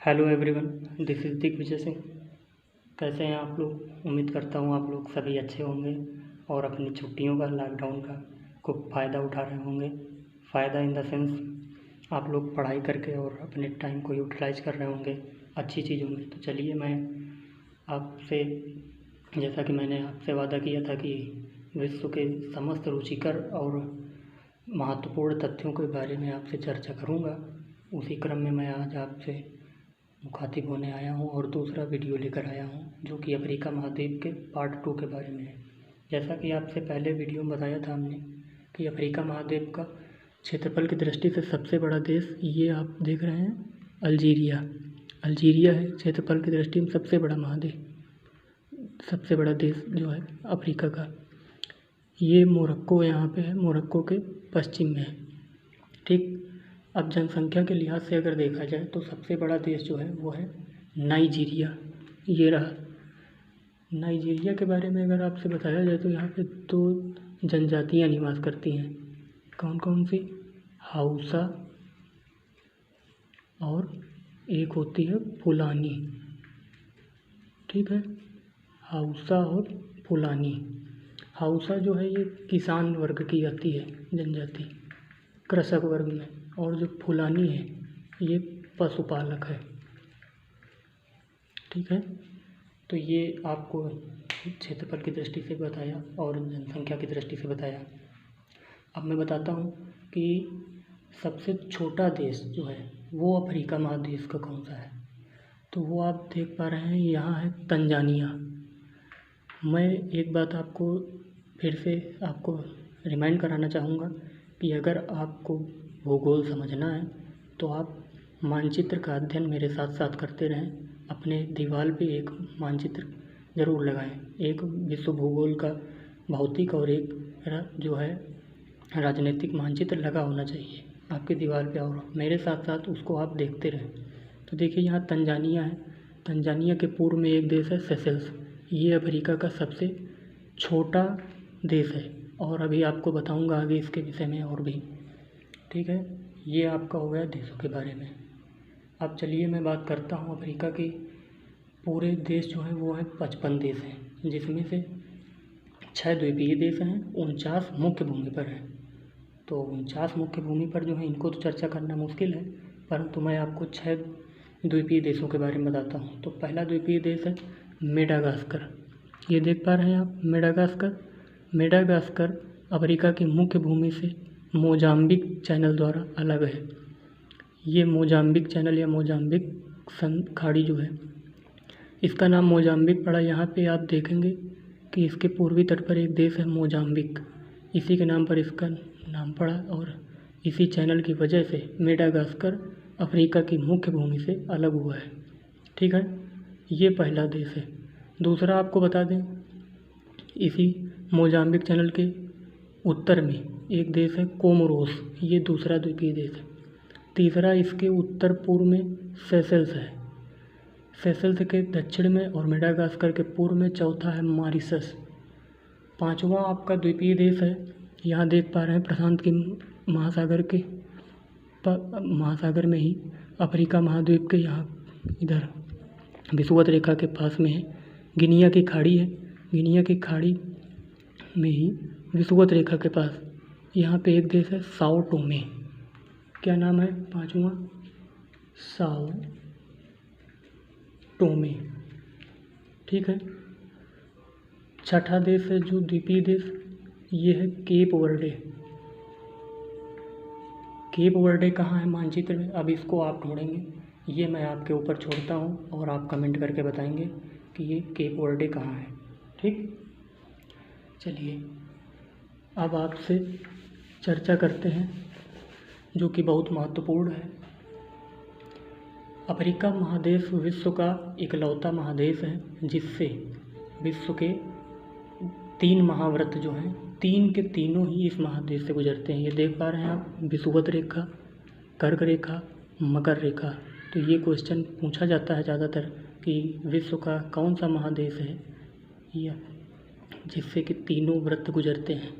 Hello everyone, this is Digvijay Singh. कैसे हैं आप लोग? उम्मीद करता हूँ आप लोग सभी अच्छे होंगे और अपनी छुट्टियों का, लॉकडाउन का खूब फ़ायदा उठा रहे होंगे। फ़ायदा इन द सेंस आप लोग पढ़ाई करके और अपने टाइम को यूटिलाइज कर रहे होंगे अच्छी चीज़ों में। तो चलिए, मैं आपसे, जैसा कि मैंने आपसे वादा किया था कि विश्व के समस्त रुचिकर और महत्वपूर्ण तथ्यों के बारे में आपसे चर्चा करूँगा, उसी क्रम में मैं आज आपसे मुखातिब होने आया हूँ और दूसरा वीडियो लेकर आया हूँ जो कि अफ्रीका महाद्वीप के पार्ट 2 के बारे में है। जैसा कि आपसे पहले वीडियो में बताया था हमने कि अफ्रीका महाद्वीप का क्षेत्रफल की दृष्टि से सबसे बड़ा देश, ये आप देख रहे हैं, अल्जीरिया है। क्षेत्रफल की दृष्टि में सबसे बड़ा महाद्वीप, सबसे बड़ा देश जो है अफ्रीका का। ये मोरक्को यहाँ पे है, मोरक्को के पश्चिम में है। ठीक। अब जनसंख्या के लिहाज से अगर देखा जाए तो सबसे बड़ा देश जो है वो है नाइजीरिया। ये रहा। नाइजीरिया के बारे में अगर आपसे बताया जाए तो यहाँ पे 2 जनजातियाँ निवास करती हैं। कौन कौन सी? हाउसा और एक होती है फुलानी। ठीक है, हाउसा और फुलानी। हाउसा जो है ये किसान वर्ग की आती है जनजाति, कृषक वर्ग में, और जो फुलानी है ये पशुपालक है। ठीक है, तो ये आपको क्षेत्रफल की दृष्टि से बताया और जनसंख्या की दृष्टि से बताया। अब मैं बताता हूँ कि सबसे छोटा देश जो है वो अफ्रीका महाद्वीप का कौन सा है। तो वो आप देख पा रहे हैं, यहाँ है तंजानिया। मैं एक बात आपको फिर से आपको रिमाइंड कराना चाहूँगा कि अगर आपको भूगोल समझना है तो आप मानचित्र का अध्ययन मेरे साथ साथ करते रहें। अपने दीवार पे एक मानचित्र ज़रूर लगाएं। एक विश्व भूगोल का भौतिक और एक जो है राजनीतिक मानचित्र लगा होना चाहिए आपकी दीवार पे, और मेरे साथ साथ उसको आप देखते रहें। तो देखिए, यहाँ तंजानिया है। तंजानिया के पूर्व में एक देश है सेशेल्स। ये अफ्रीका का सबसे छोटा देश है और अभी आपको बताऊंगा आगे इसके विषय में और भी। ठीक है, ये आपका हो गया देशों के बारे में। अब चलिए मैं बात करता हूँ अफ्रीका की। पूरे देश जो है वो है 55 देश हैं, जिसमें से 6 द्वीपीय देश हैं, 49 मुख्य भूमि पर हैं। तो 49 मुख्य भूमि पर जो है इनको तो चर्चा करना मुश्किल है, परंतु मैं आपको 6 द्वीपीय देशों के बारे में बताता हूँ। तो पहला द्वीपीय देश है मेडागास्कर। ये देख पा रहे हैं आप, मेडागास्कर। मेडागास्कर अफ्रीका की मुख्य भूमि से मोजाम्बिक चैनल द्वारा अलग है। ये मोजाम्बिक चैनल या मोजाम्बिक खाड़ी जो है, इसका नाम मोजाम्बिक पड़ा। यहाँ पे आप देखेंगे कि इसके पूर्वी तट पर एक देश है मोजाम्बिक, इसी के नाम पर इसका नाम पड़ा, और इसी चैनल की वजह से मेडागास्कर अफ्रीका की मुख्य भूमि से अलग हुआ है। ठीक है, ये पहला देश है। दूसरा आपको बता दें, इसी मोजाम्बिक चैनल के उत्तर में एक देश है कोमोरोस। ये दूसरा द्वीपीय देश है। तीसरा इसके उत्तर पूर्व में सेशेल्स है। सेशेल्स के दक्षिण में और मेडागास्कर के पूर्व में चौथा है मॉरिशस। पांचवा आपका द्वीपीय देश है, यहाँ देख पा रहे हैं, प्रशांत की महासागर में ही अफ्रीका महाद्वीप के यहाँ इधर विषुवत रेखा के पास में है, गिनिया की खाड़ी है। गिनिया की खाड़ी में ही विषुवत रेखा के पास यहाँ पे एक देश है साओ टोमे। क्या नाम है पांचवा? साओ टोमे। ठीक है, छठा देश है जो द्वीपीय देश, ये है केप वर्डे। केप वर्डे कहाँ है मानचित्र में? अब इसको आप ढूंढेंगे, ये मैं आपके ऊपर छोड़ता हूँ और आप कमेंट करके बताएंगे कि ये केप वर्डे कहाँ है। ठीक, चलिए अब आपसे चर्चा करते हैं जो कि बहुत महत्वपूर्ण है। अफ्रीका महादेश विश्व का इकलौता महादेश है जिससे विश्व के 3 महाव्रत जो हैं, 3 के तीनों ही इस महादेश से गुजरते हैं। ये देख पा रहे हैं आप, विषुवत रेखा, कर्क रेखा, मकर रेखा। तो ये क्वेश्चन पूछा जाता है ज़्यादातर कि विश्व का कौन सा महादेश है या जिससे कि तीनों व्रत गुजरते हैं,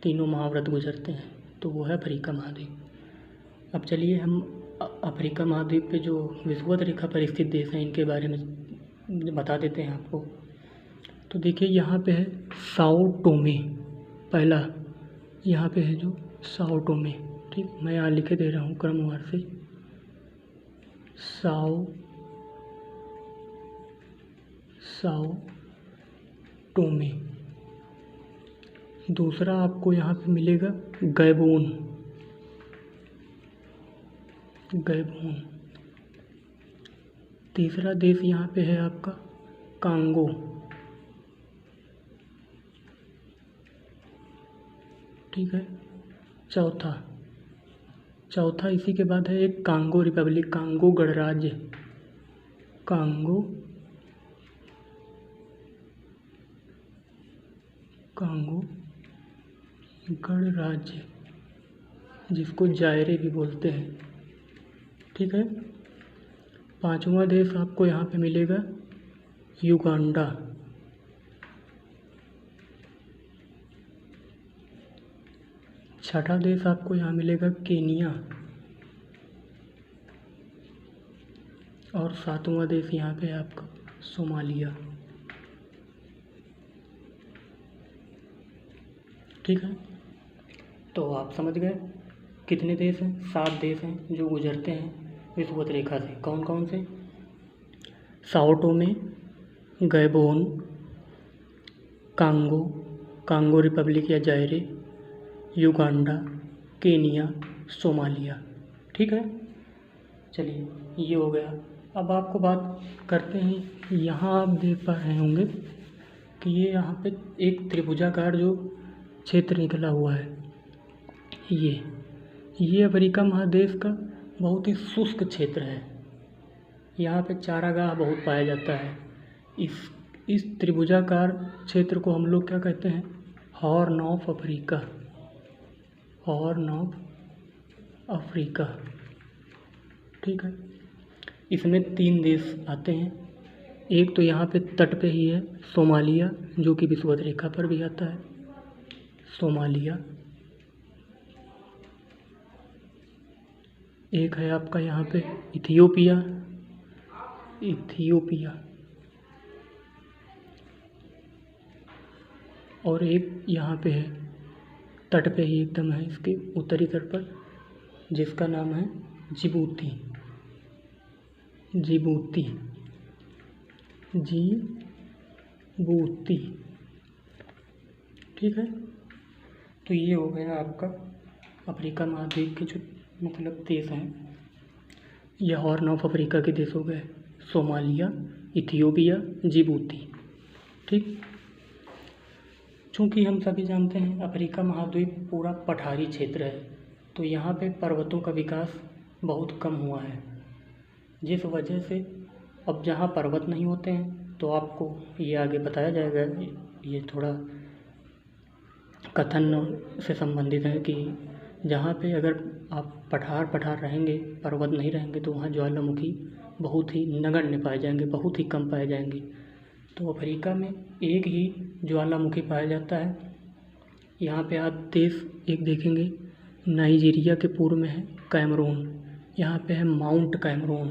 तीनों महाव्रत गुजरते हैं, तो वो है अफ्रीका महाद्वीप। अब चलिए हम अफ्रीका महाद्वीप पे जो विषुवत रेखा पर स्थित देश हैं इनके बारे में बता देते हैं आपको। तो देखिए यहाँ पे है साओ टोमे, पहला यहाँ पे है जो साओ टोमे। ठीक, मैं यहाँ लिखे दे रहा हूँ क्रमवार से, साओ टोमे। दूसरा आपको यहाँ पे मिलेगा गैबोन। तीसरा देश यहाँ पे है आपका कांगो। ठीक है, चौथा इसी के बाद है एक कांगो रिपब्लिक, कांगो गणराज्य, कांगो गणराज्य, जिसको जायरे भी बोलते हैं। ठीक है, पांचवा देश आपको यहाँ पे मिलेगा युगांडा। छठा देश आपको यहाँ मिलेगा केनिया। और सातवां देश यहाँ पे है आपका सोमालिया। ठीक है, तो आप समझ गए कितने देश हैं? 7 देश हैं जो गुजरते हैं विषुवत रेखा से। कौन कौन से? Sao Thome, Gabon, Congo Republic या जायरे, युगांडा, केनिया, सोमालिया। ठीक है, चलिए ये हो गया। अब आपको बात करते हैं, यहाँ आप देख पा रहे होंगे कि ये यहाँ पे एक त्रिभुजाकार जो क्षेत्र निकला हुआ है, ये अफ्रीका महादेश का बहुत ही शुष्क क्षेत्र है। यहाँ पे चारागाह बहुत पाया जाता है। इस त्रिभुजाकार क्षेत्र को हम लोग क्या कहते हैं? Horn of Africa. ठीक है, इसमें 3 देश आते हैं। एक तो यहाँ पे तट पे ही है सोमालिया, जो कि विषुवत रेखा पर भी आता है, सोमालिया। एक है आपका यहाँ पे इथियोपिया, और एक यहाँ पे है तट पे ही एकदम है इसके उत्तरी तट पर, जिसका नाम है जिबूती। ठीक है, तो ये हो गया आपका अफ्रीका महाद्वीप के जो मतलब देश हैं। ये हॉर्न ऑफ अफ्रीका के देश हो गए सोमालिया, इथियोपिया, जिबूती। ठीक, चूँकि हम सभी जानते हैं अफ्रीका महाद्वीप पूरा पठारी क्षेत्र है, तो यहाँ पे पर्वतों का विकास बहुत कम हुआ है, जिस वजह से अब जहाँ पर्वत नहीं होते हैं तो आपको ये आगे बताया जाएगा। ये थोड़ा कथन से संबंधित है कि जहाँ पे अगर आप पठार रहेंगे, पर्वत नहीं रहेंगे, तो वहाँ ज्वालामुखी बहुत ही नगण्य पाए जाएंगे, बहुत ही कम पाए जाएंगे। तो अफ्रीका में एक ही ज्वालामुखी पाया जाता है। यहाँ पे आप देश एक देखेंगे, नाइजीरिया के पूर्व में है कैमरून, यहाँ पे है माउंट कैमरून।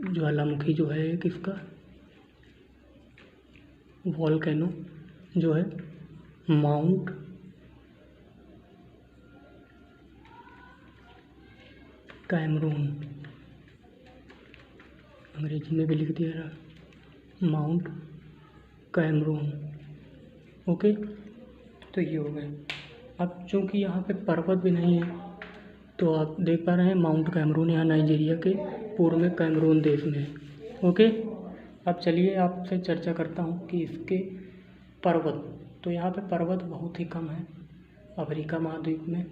ज्वालामुखी जो है किसका? वॉल्केनो जो है माउंट कैमरून, अंग्रेजी में भी लिख दिया रहा, माउंट कैमरून। ओके, तो ये हो गया। अब चूँकि यहाँ पे पर्वत भी नहीं है, तो आप देख पा रहे हैं माउंट कैमरून यहाँ नाइजीरिया के पूर्व में कैमरून देश में है। ओके, अब चलिए आपसे चर्चा करता हूँ कि इसके पर्वत, तो यहाँ पे पर्वत बहुत ही कम है अफ्रीका महाद्वीप में।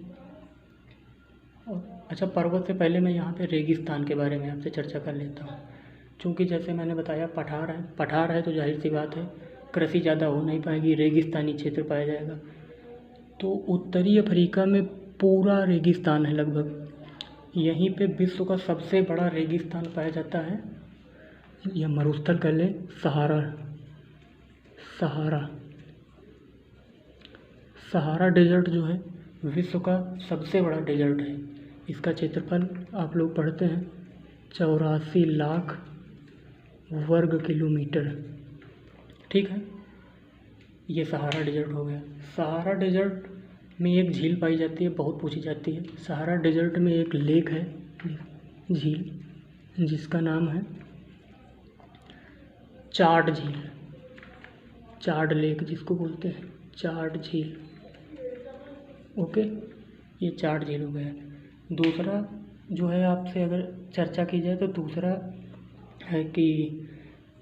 अच्छा, पर्वत से पहले मैं यहाँ पे रेगिस्तान के बारे में आपसे चर्चा कर लेता हूँ। चूँकि जैसे मैंने बताया पठार है तो जाहिर सी बात है कृषि ज़्यादा हो नहीं पाएगी, रेगिस्तानी क्षेत्र पाया जाएगा। तो उत्तरी अफ्रीका में पूरा रेगिस्तान है लगभग। यहीं पे विश्व का सबसे बड़ा रेगिस्तान पाया जाता है, या मरुस्थल कह लें, सहारा डेजर्ट जो है विश्व का सबसे बड़ा डेजर्ट है। इसका क्षेत्रफल आप लोग पढ़ते हैं 84 लाख वर्ग किलोमीटर। ठीक है, ये सहारा डेजर्ट हो गया। सहारा डेजर्ट में एक झील पाई जाती है, बहुत पूछी जाती है। सहारा डेजर्ट में एक लेक है, झील, जिसका नाम है चाड झील, चाड लेक जिसको बोलते हैं, चाड झील। ओके, ये चाड झील हो गया। दूसरा जो है आपसे अगर चर्चा की जाए तो दूसरा है कि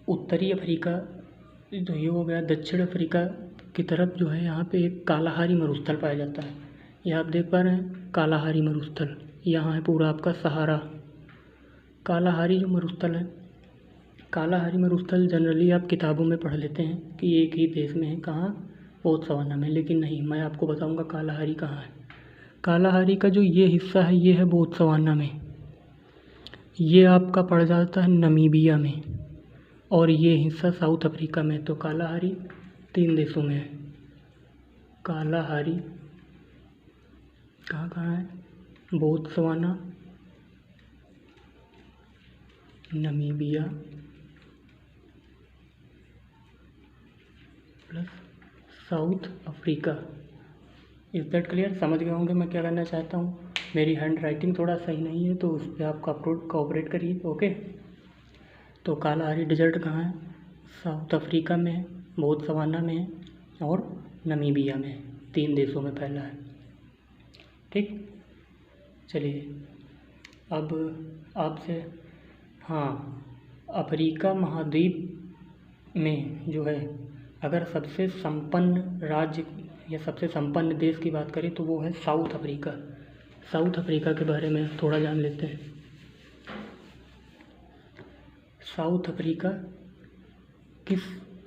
उत्तरी अफ्रीका, तो ये हो गया। दक्षिण अफ्रीका की तरफ जो है यहाँ पे एक कालाहारी मरुस्थल पाया जाता है। ये आप देख पा रहे हैं, कालाहारी मरुस्थल, यहाँ है पूरा आपका सहारा। कालाहारी जो मरुस्थल है, कालाहारी मरुस्थल जनरली आप किताबों में पढ़ लेते हैं कि एक ही देश में है, कहाँ, बोत्सवाना में, लेकिन नहीं, मैं आपको बताऊंगा कालाहारी कहाँ है। कालाहारी का जो ये हिस्सा है ये है बोत्सवाना में, ये आपका पड़ जाता है नमीबिया में, और ये हिस्सा साउथ अफ्रीका में। तो कालाहारी 3 देशों में है। कालाहारी कहाँ कहाँ है? Botswana, Namibia plus south Africa. Is that clear? समझ गए होंगे मैं क्या करना चाहता हूँ। मेरी हैंड राइटिंग थोड़ा सही नहीं है तो उस पर आप कोऑपरेट करिए। ओके, तो कालाहारी डेजर्ट कहाँ है? साउथ अफ्रीका में है, बोत्सवाना में है और नमीबिया में है। 3 देशों में फैला है। ठीक, चलिए अब आपसे, हाँ, अफ्रीका महाद्वीप में जो है अगर सबसे संपन्न राज्य या सबसे संपन्न देश की बात करें तो वो है साउथ अफ्रीका। साउथ अफ्रीका के बारे में थोड़ा जान लेते हैं। साउथ अफ्रीका किस,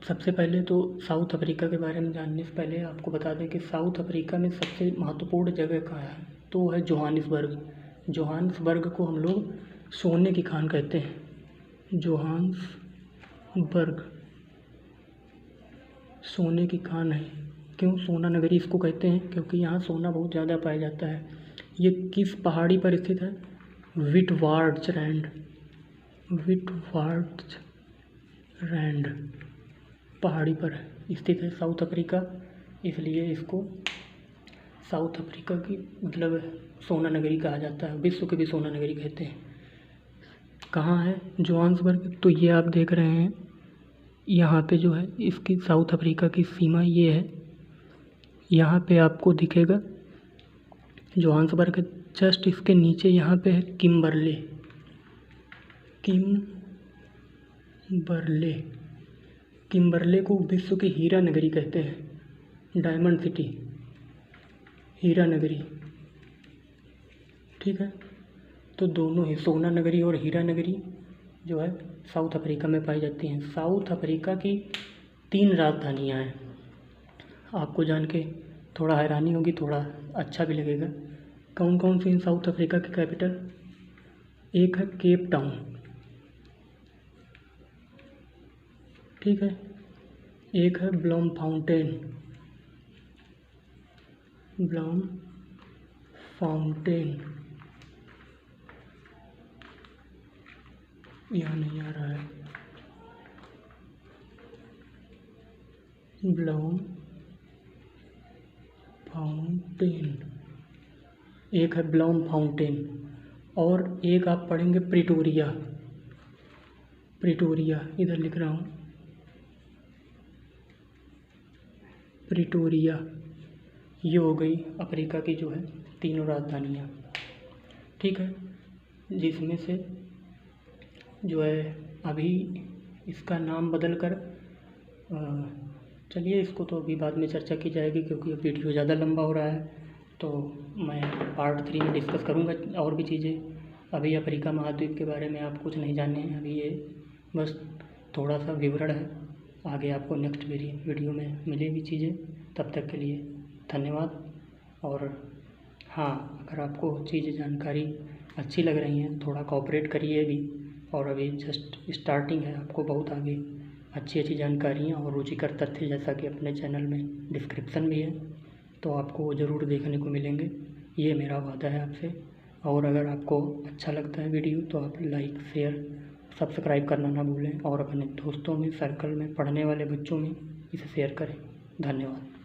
सबसे पहले तो साउथ अफ्रीका के बारे में जानने से पहले आपको बता दें कि साउथ अफ्रीका में सबसे महत्वपूर्ण जगह कहाँ है, तो वो है जोहानिसबर्ग। जोहानिसबर्ग को हम लोग सोने की खान कहते हैं। जोहानिसबर्ग सोने की खान है। क्यों सोना नगरी इसको कहते हैं? क्योंकि यहाँ सोना बहुत ज़्यादा पाया जाता है। ये किस पहाड़ी पर स्थित है? विटवार्ड्सरैंड, विटवार्ड्सरैंड पहाड़ी पर स्थित है साउथ अफ्रीका, इसलिए इसको साउथ अफ्रीका की मतलब सोना नगरी कहा जाता है। विश्व की भी सोना नगरी कहते हैं। कहाँ है जोहानिसबर्ग? तो ये आप देख रहे हैं यहाँ पे जो है इसकी साउथ अफ्रीका की सीमा ये है। यहाँ पे आपको दिखेगा जोहानिसबर्ग के जस्ट इसके नीचे यहाँ पे है किम्बरले। किम्बरले को विश्व की हीरा नगरी कहते हैं, डायमंड सिटी, हीरा नगरी। ठीक है, तो दोनों ही सोना नगरी और हीरा नगरी जो है साउथ अफ्रीका में पाई जाती हैं। साउथ अफ्रीका की 3 राजधानियाँ हैं। आपको जान के थोड़ा हैरानी होगी, थोड़ा अच्छा भी लगेगा। कौन कौन सी इन साउथ अफ्रीका की कैपिटल? एक है केप टाउन, ठीक है, एक है ब्लॉमफाउंटेन, यहाँ नहीं आ रहा है, ब्लॉमफाउंटेन, एक है ब्लॉमफाउंटेन, और एक आप पढ़ेंगे प्रिटोरिया। इधर लिख रहा हूँ, प्रिटोरिया। ये हो गई अफ्रीका की जो है 3 राजधानियाँ। ठीक है, जिसमें से जो है अभी इसका नाम बदल कर, चलिए इसको तो अभी बाद में चर्चा की जाएगी क्योंकि अब वीडियो ज़्यादा लंबा हो रहा है, तो मैं पार्ट 3 में डिस्कस करूँगा और भी चीज़ें। अभी अफ्रीका महाद्वीप के बारे में आप कुछ नहीं जाने हैं, अभी ये बस थोड़ा सा विवरण है। आगे आपको नेक्स्ट वीडियो में मिलेगी चीज़ें। तब तक के लिए धन्यवाद। और हाँ, अगर आपको चीज़ें जानकारी अच्छी लग रही हैं थोड़ा कोऑपरेट करिए भी, और अभी जस्ट स्टार्टिंग है, आपको बहुत आगे अच्छी जानकारियाँ और रुचिकर तथ्य जैसा कि अपने चैनल में डिस्क्रिप्शन भी है, तो आपको ज़रूर देखने को मिलेंगे। ये मेरा वादा है आपसे। और अगर आपको अच्छा लगता है वीडियो तो आप लाइक, शेयर, सब्सक्राइब करना ना भूलें और अपने दोस्तों में, सर्कल में, पढ़ने वाले बच्चों में इसे शेयर करें। धन्यवाद।